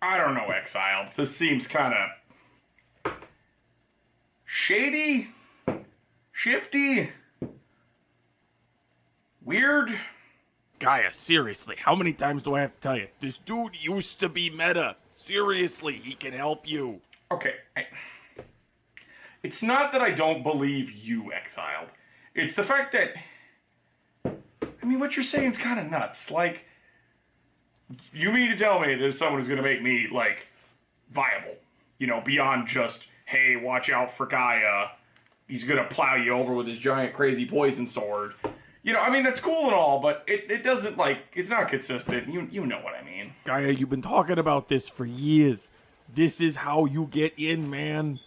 I don't know, Exiled. This seems kind of shady, shifty, weird. Gaia, seriously, how many times do I have to tell you? This dude used to be meta. Seriously, he can help you. Okay, it's not that I don't believe you, Exiled. It's the fact that, I mean, what you're saying is kind of nuts. Like, you mean to tell me there's someone who's going to make me, like, viable? You know, beyond just, hey, watch out for Gaia. He's going to plow you over with his giant crazy poison sword. You know, I mean, that's cool and all, but it doesn't, like, it's not consistent. You know what I mean. Gaia, you've been talking about this for years. This is how you get in, man.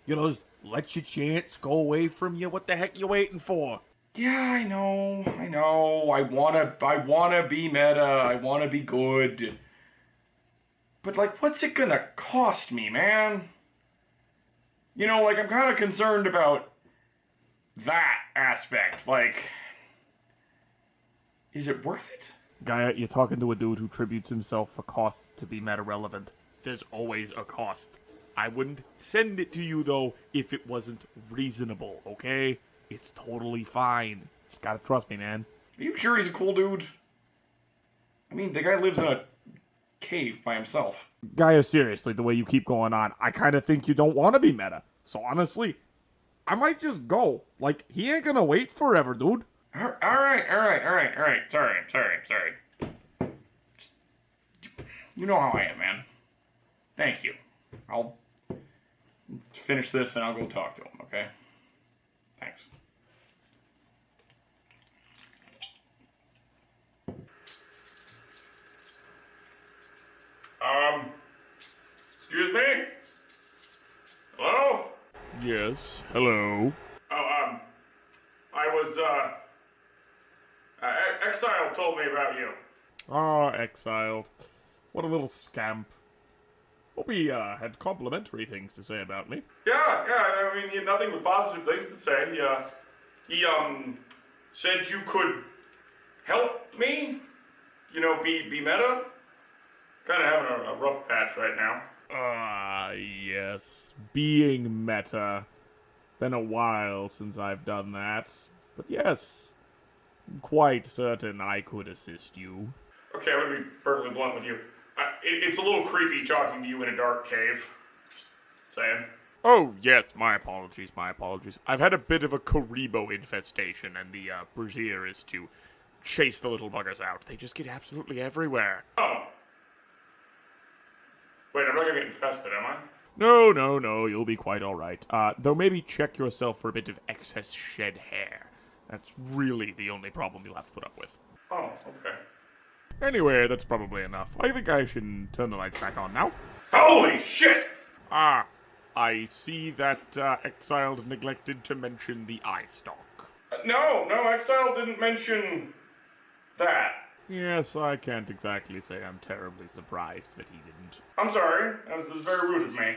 You know, just let your chance go away from you. What the heck you waiting for? Yeah, I know. I wanna be meta. I wanna be good. But, like, what's it gonna cost me, man? You know, like, I'm kind of concerned about that aspect. Like, is it worth it? Gaia, you're talking to a dude who tributes himself for cost to be meta relevant. There's always a cost. I wouldn't send it to you, though, if it wasn't reasonable, okay? It's totally fine. Just gotta trust me, man. Are you sure he's a cool dude? I mean, the guy lives in a cave by himself. Gaia, seriously, the way you keep going on, I kind of think you don't want to be meta. So honestly, I might just go. Like, he ain't gonna wait forever, dude. All right. Sorry. Just, you know how I am, man. Thank you. I'll finish this and I'll go talk to him, okay? Thanks. Excuse me? Hello? Yes, hello. Oh, I was, Exile told me about you. Ah, exiled. What a little scamp. Hope he had complimentary things to say about me. Yeah, I mean, he had nothing but positive things to say. He said you could help me, you know, be meta. Kind of having a rough patch right now. Ah, yes. Being meta. Been a while since I've done that. But yes, I'm quite certain I could assist you. Okay, I'm gonna be perfectly blunt with you. It's a little creepy talking to you in a dark cave. Just saying. Oh, yes, my apologies. I've had a bit of a Karibo infestation, and the brazier is to chase the little buggers out. They just get absolutely everywhere. Oh. Wait, I'm not gonna get infested, am I? No, you'll be quite alright. Though maybe check yourself for a bit of excess shed hair. That's really the only problem you'll have to put up with. Oh, okay. Anyway, that's probably enough. I think I should turn the lights back on now. Holy shit! Ah, I see that Exiled neglected to mention the eye stalk. No, Exile didn't mention that. Yes, I can't exactly say I'm terribly surprised that he didn't. I'm sorry. That was very rude of me.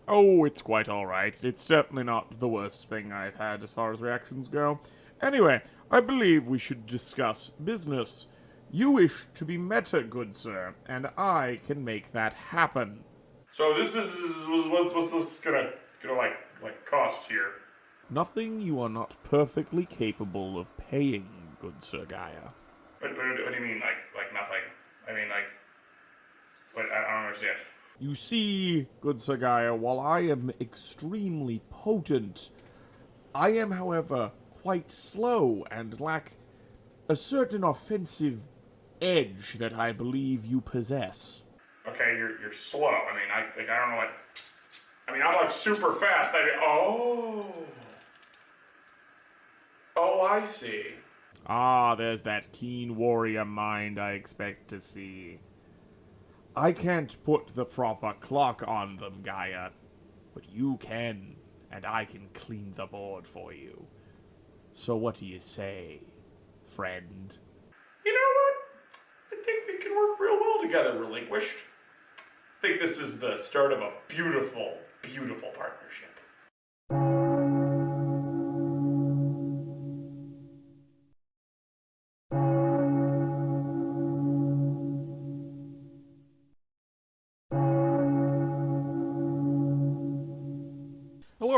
Oh, it's quite alright. It's certainly not the worst thing I've had as far as reactions go. Anyway, I believe we should discuss business. You wish to be meta, good sir, and I can make that happen. So this is what's this gonna like cost here? Nothing you are not perfectly capable of paying, good Sir Gaia. What do you mean like nothing? I mean like, what? I don't understand. You see, good Sir Gaia, while I am extremely potent, I am, however, quite slow and lack a certain offensive edge that I believe you possess. Okay, you're slow. I mean I don't know what. I mean I'm like super fast. Oh, I see. Ah, there's that keen warrior mind I expect to see. I can't put the proper clock on them, Gaia, but you can, and I can clean the board for you. So what do you say, friend? You know what? I think we can work real well together, Relinquished. I think this is the start of a beautiful, beautiful partnership.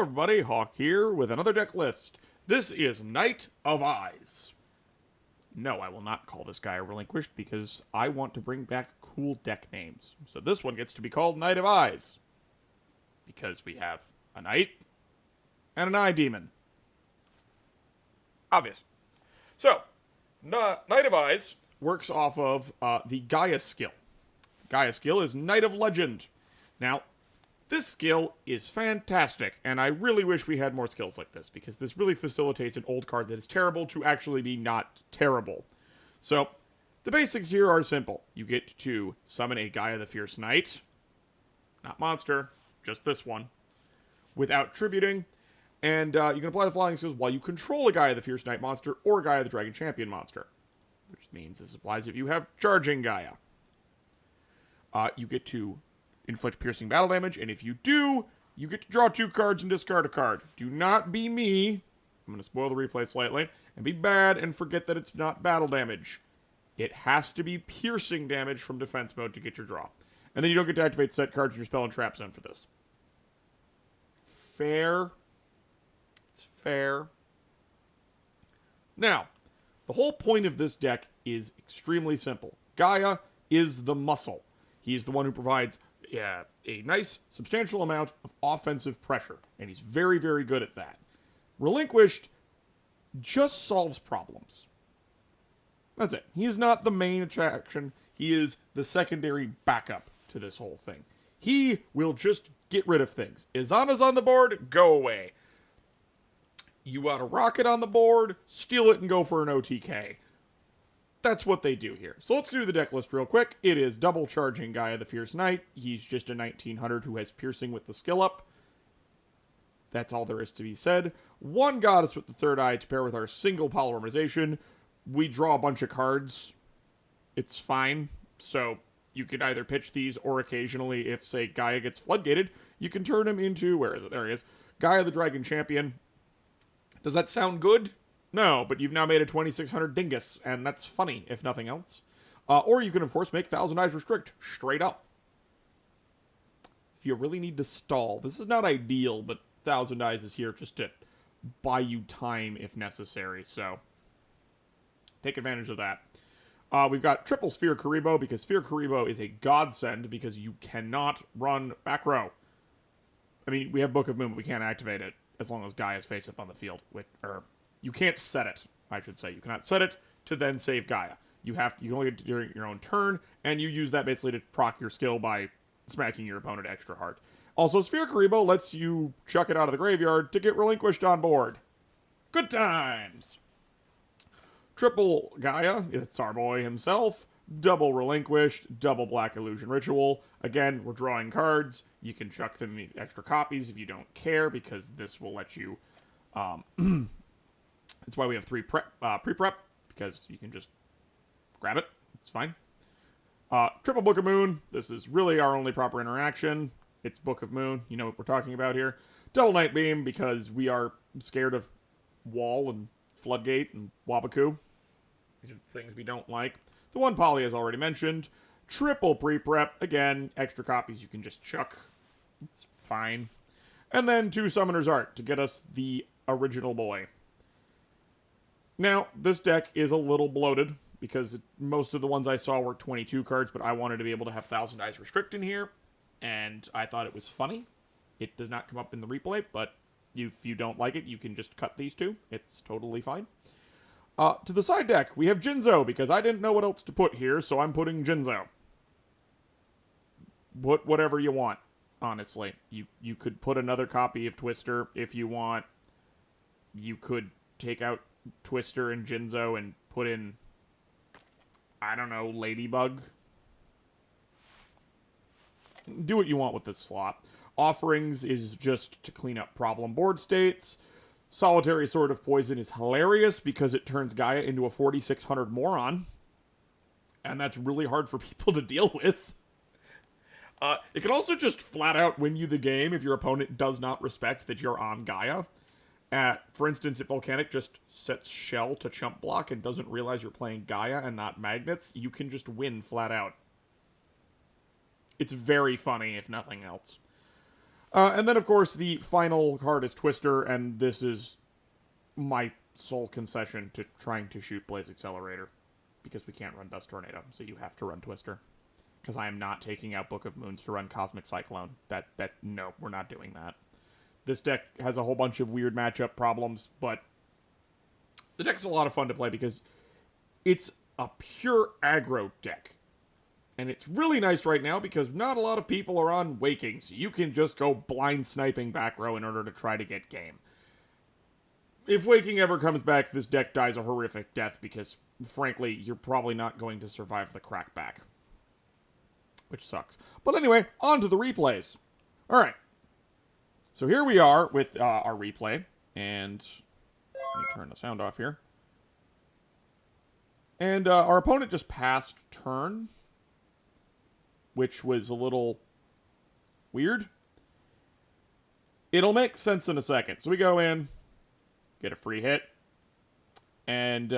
Hello everybody, Hawk here with another deck list. This is Knight of Eyes. No, I will not call this guy Relinquished because I want to bring back cool deck names. So this one gets to be called Knight of Eyes. Because we have a Knight and an Eye Demon. Obvious. So, Knight of Eyes works off of the Gaia skill. The Gaia skill is Knight of Legend. Now, this skill is fantastic, and I really wish we had more skills like this, because this really facilitates an old card that is terrible to actually be not terrible. So, the basics here are simple. You get to summon a Gaia the Fierce Knight, not monster, just this one, without tributing, and you can apply the following skills while you control a Gaia the Fierce Knight monster or a Gaia the Dragon Champion monster, which means this applies if you have Charging Gaia. You get to inflict piercing battle damage, and if you do, you get to draw 2 cards and discard a card. Do not be me, I'm going to spoil the replay slightly, and be bad and forget that it's not battle damage. It has to be piercing damage from defense mode to get your draw. And then you don't get to activate set cards in your spell and trap zone for this. Fair. It's fair. Now, the whole point of this deck is extremely simple. Gaia is the muscle. He's the one who provides a nice, substantial amount of offensive pressure, and he's very, very good at that. Relinquished just solves problems. That's it. He is not the main attraction. He is the secondary backup to this whole thing. He will just get rid of things. Izana's on the board, go away. You got a rocket on the board, steal it and go for an OTK. That's what they do here. So let's do the deck list real quick. It is double charging Gaia the Fierce Knight. He's just a 1900 who has piercing with the skill up. That's all there is to be said. 1 Goddess with the third eye to pair with our single polymerization. We draw a bunch of cards. It's fine. So you can either pitch these, or occasionally, if, say, Gaia gets floodgated, you can turn him into, where is it? There he is. Gaia the Dragon Champion. Does that sound good? No, but you've now made a 2600 dingus, and that's funny, if nothing else. Or you can, of course, make Thousand Eyes Restrict, straight up. If you really need to stall, this is not ideal, but Thousand Eyes is here just to buy you time if necessary, so take advantage of that. We've got triple Sphere Karibo, because Sphere Karibo is a godsend, because you cannot run back row. I mean, we have Book of Moon, but we can't activate it, as long as Gaia's face up on the field, you can't set it, I should say. You cannot set it to then save Gaia. You can only get it during your own turn, and you use that basically to proc your skill by smacking your opponent extra hard. Also, Sphere Karibo lets you chuck it out of the graveyard to get Relinquished on board. Good times! Triple Gaia, it's our boy himself. Double Relinquished, double Black Illusion Ritual. Again, we're drawing cards. You can chuck them extra copies if you don't care, because this will let you... That's why we have 3 pre-prep, because you can just grab it. It's fine. Triple Book of Moon. This is really our only proper interaction. It's Book of Moon. You know what we're talking about here. Double Night Beam, because we are scared of Wall and Floodgate and Wabaku. These are things we don't like. The 1 poly, as already mentioned. Triple pre-prep. Again, extra copies you can just chuck. It's fine. And then 2 Summoner's Art to get us the original boy. Now, this deck is a little bloated, because most of the ones I saw were 22 cards, but I wanted to be able to have Thousand Eyes Restrict in here, and I thought it was funny. It does not come up in the replay, but if you don't like it, you can just cut these 2. It's totally fine. To the side deck, we have Jinzo, because I didn't know what else to put here, so I'm putting Jinzo. Put whatever you want, honestly. You could put another copy of Twister if you want. You could take out Twister and Jinzo and put in, I don't know, Ladybug. Do what you want with this slot. Offerings is just to clean up problem board states. Solitary Sword of Poison is hilarious because it turns Gaia into a 4600 moron. And that's really hard for people to deal with. It can also just flat out win you the game if your opponent does not respect that you're on Gaia. For instance, if Volcanic just sets Shell to chump block and doesn't realize you're playing Gaia and not Magnets, you can just win flat out. It's very funny, if nothing else. And then, of course, the final card is Twister, and this is my sole concession to trying to shoot Blaze Accelerator. Because we can't run Dust Tornado, so you have to run Twister. Because I am not taking out Book of Moons to run Cosmic Cyclone. No, we're not doing that. This deck has a whole bunch of weird matchup problems, but the deck's a lot of fun to play because it's a pure aggro deck. And it's really nice right now because not a lot of people are on Waking, so you can just go blind sniping back row in order to try to get game. If Waking ever comes back, this deck dies a horrific death because, frankly, you're probably not going to survive the crackback. Which sucks. But anyway, on to the replays. Alright. So here we are with our replay. And let me turn the sound off here. And our opponent just passed turn, which was a little weird. It'll make sense in a second. So we go in, get a free hit, and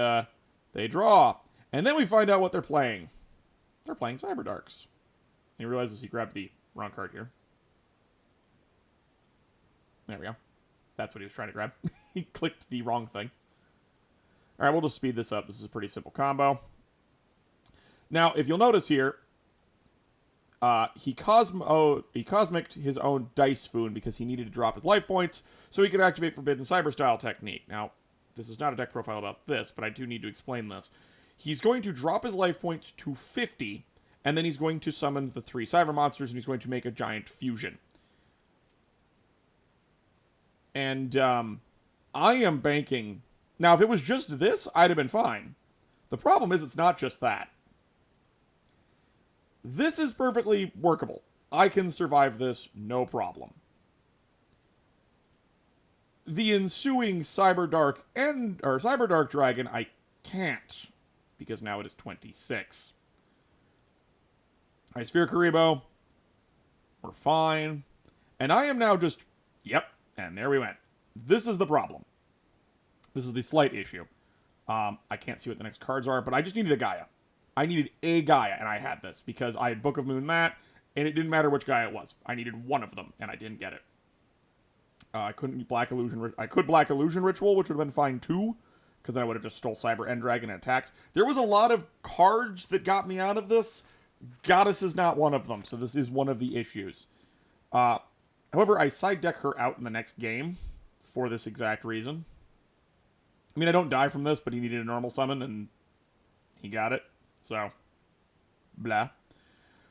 they draw. And then we find out what they're playing. They're playing Cyberdarks. He realizes he grabbed the wrong card here. There we go. That's what he was trying to grab. He clicked the wrong thing. Alright, we'll just speed this up. This is a pretty simple combo. Now, if you'll notice here, he cosmicked his own Dice Foon because he needed to drop his life points so he could activate Forbidden Cyber Style technique. Now, this is not a deck profile about this, but I do need to explain this. He's going to drop his life points to 50, and then he's going to summon the 3 Cyber Monsters, and he's going to make a giant fusion. And I am banking... Now, if it was just this, I'd have been fine. The problem is it's not just that. This is perfectly workable. I can survive this, no problem. The ensuing Cyberdark Dragon, I can't, because now it is 26. Alright, Sphere Karibo. We're fine. And I am now just, yep, and there we went. This is the problem. This is the slight issue. I can't see what the next cards are, but I just needed a Gaia. I needed a Gaia, and I had this, because I had Book of Moon that, and it didn't matter which Gaia it was. I needed one of them, and I didn't get it. I couldn't Black Illusion... I could Black Illusion Ritual, which would have been fine too, because then I would have just stole Cyber End Dragon and attacked. There was a lot of cards that got me out of this. Goddess is not one of them, so this is one of the issues. However, I side deck her out in the next game for this exact reason. I mean, I don't die from this, but he needed a normal summon, and he got it. So, blah.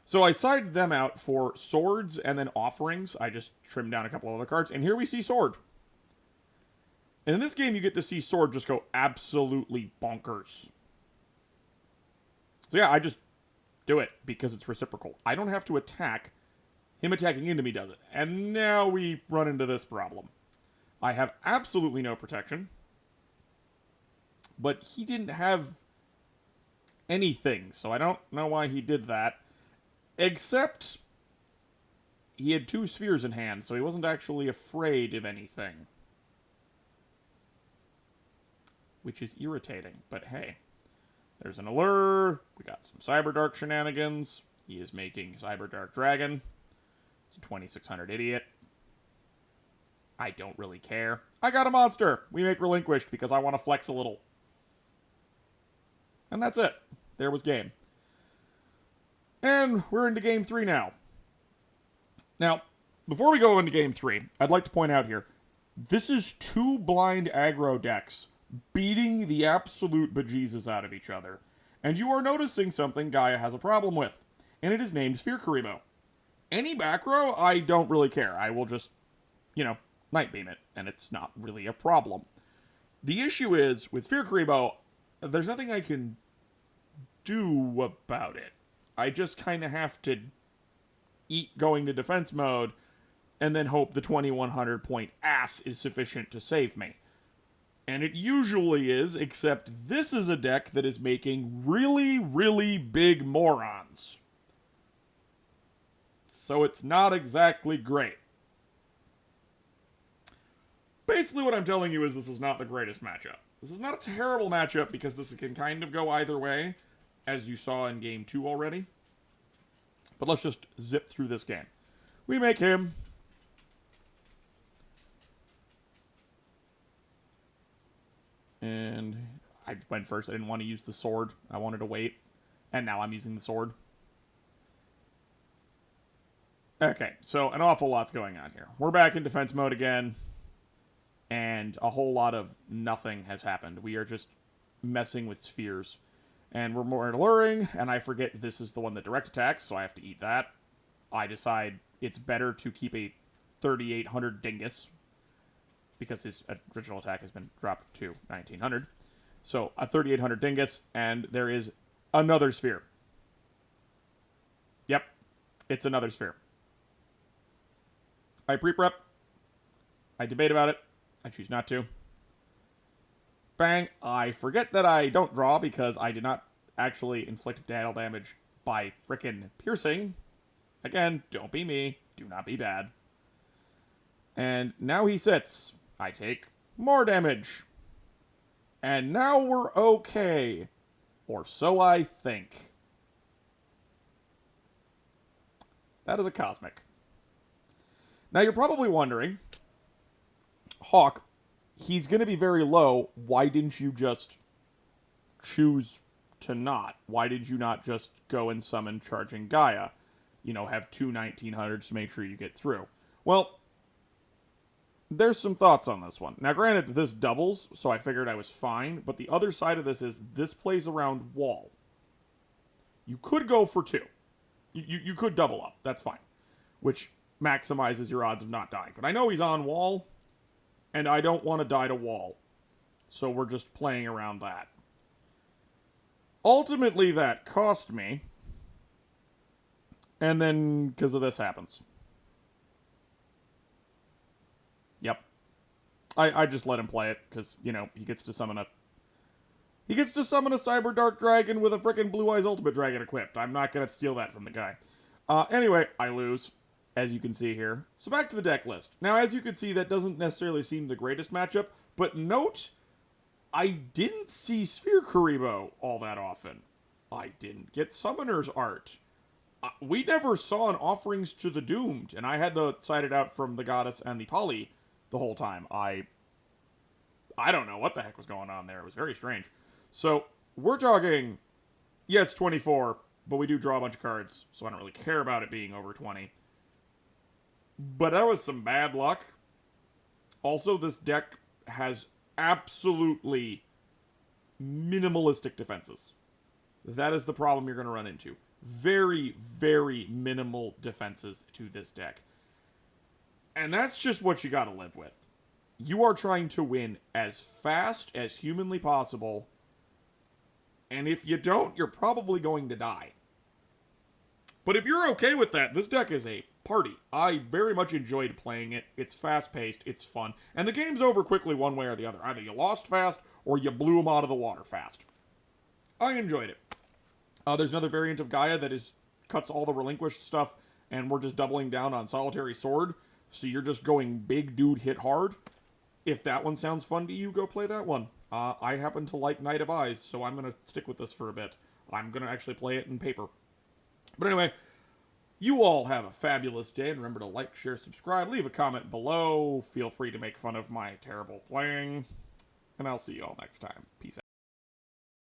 So I sided them out for swords and then offerings. I just trimmed down a couple other cards, and here we see sword. And in this game, you get to see sword just go absolutely bonkers. So yeah, I just do it because it's reciprocal. I don't have to attack. Him attacking into me does it. And now we run into this problem. I have absolutely no protection. But he didn't have anything, so I don't know why he did that. Except he had 2 spheres in hand, so he wasn't actually afraid of anything. Which is irritating, but hey. There's an Allure. We got some Cyberdark shenanigans. He is making Cyberdark Dragon. It's a 2600 idiot. I don't really care. I got a monster! We make Relinquished because I want to flex a little. And that's it. There was game. And we're into game 3 now. Now, before we go into game 3, I'd like to point out here, this is 2 blind aggro decks beating the absolute bejesus out of each other. And you are noticing something Gaia has a problem with. And it is named Sphere Karibo. Any back row, I don't really care. I will just, Night Beam it. And it's not really a problem. The issue is, with Sphere Karibo, there's nothing I can do about it. I just kind of have to eat going to defense mode and then hope the 2100 point ass is sufficient to save me. And it usually is, except this is a deck that is making really, really big morons. So it's not exactly great. Basically what I'm telling you is this is not the greatest matchup. This is not a terrible matchup because this can kind of go either way, as you saw in game 2 already. But let's just zip through this game. We make him. And I went first. I didn't want to use the sword. I wanted to wait. And now I'm using the sword. Okay, so an awful lot's going on here. We're back in defense mode again. And a whole lot of nothing has happened. We are just messing with spheres. And we're more alluring, and I forget this is the one that direct attacks, so I have to eat that. I decide it's better to keep a 3800 dingus, because his original attack has been dropped to 1900. So a 3800 dingus, and there is another sphere. Yep, it's another sphere. I pre-prep. I debate about it. I choose not to. Bang. I forget that I don't draw because I did not actually inflict battle damage by frickin' piercing. Again, don't be me. Do not be bad. And now he sits. I take more damage. And now we're okay. Or so I think. That is a cosmic. Now you're probably wondering, Hawk, he's going to be very low. Why didn't you just choose to not? Why did you not just go and summon Charging Gaia? You know, have two 1900s to make sure you get through. Well, there's some thoughts on this one. Now, granted, this doubles, so I figured I was fine, but the other side of this is this plays around wall. You could go for two. You could double up. That's fine. Which maximizes your odds of not dying. But I know he's on wall, and I don't want to die to wall. So we're just playing around that. Ultimately, that cost me. And then, because of this, happens. Yep. I just let him play it, because, you know, he gets to summon a Cyber Dark Dragon with a frickin' Blue Eyes Ultimate Dragon equipped. I'm not going to steal that from the guy. Anyway, I lose, as you can see here. So back to the deck list. Now, as you can see, that doesn't necessarily seem the greatest matchup, but note, I didn't see Sphere Karibo all that often. I didn't get Summoner's Art. We never saw an Offerings to the Doomed, and I had the cited out from the Goddess and the Poly the whole time. I don't know what the heck was going on there. It was very strange. So, we're talking, yeah, it's 24, but we do draw a bunch of cards, so I don't really care about it being over 20. But that was some bad luck. Also, this deck has absolutely minimalistic defenses. That is the problem you're going to run into. Very, very minimal defenses to this deck. And that's just what you got to live with. You are trying to win as fast as humanly possible. And if you don't, you're probably going to die. But if you're okay with that, this deck is a party. I very much enjoyed playing it. It's fast-paced, it's fun, and the game's over quickly one way or the other. Either you lost fast, or you blew them out of the water fast. I enjoyed it. There's another variant of Gaia that cuts all the relinquished stuff, and we're just doubling down on Solitary Sword, so you're just going big dude hit hard. If that one sounds fun to you, go play that one. I happen to like Knight of Eyes, so I'm going to stick with this for a bit. I'm going to actually play it in paper. But anyway, you all have a fabulous day, and remember to like, share, subscribe, leave a comment below. Feel free to make fun of my terrible playing, and I'll see you all next time. Peace out.